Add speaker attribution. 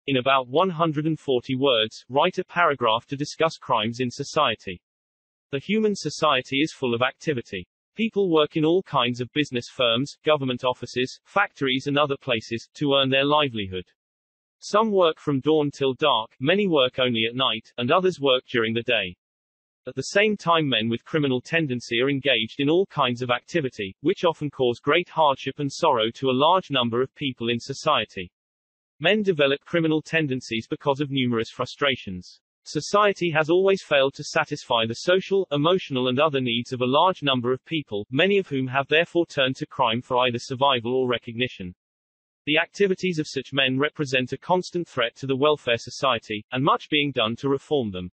Speaker 1: In about 140 words, write a paragraph to discuss crimes in society. The human society is full of activity. People work in all kinds of business firms, government offices, factories and other places, to earn their livelihood. Some work from dawn till dark, many work only at night, and others work during the day. At the same time, men with criminal tendency are engaged in all kinds of activity, which often cause great hardship and sorrow to a large number of people in society. Men develop criminal tendencies because of numerous frustrations. Society has always failed to satisfy the social, emotional and other needs of a large number of people, many of whom have therefore turned to crime for either survival or recognition. The activities of such men represent a constant threat to the welfare society, and much being done to reform them.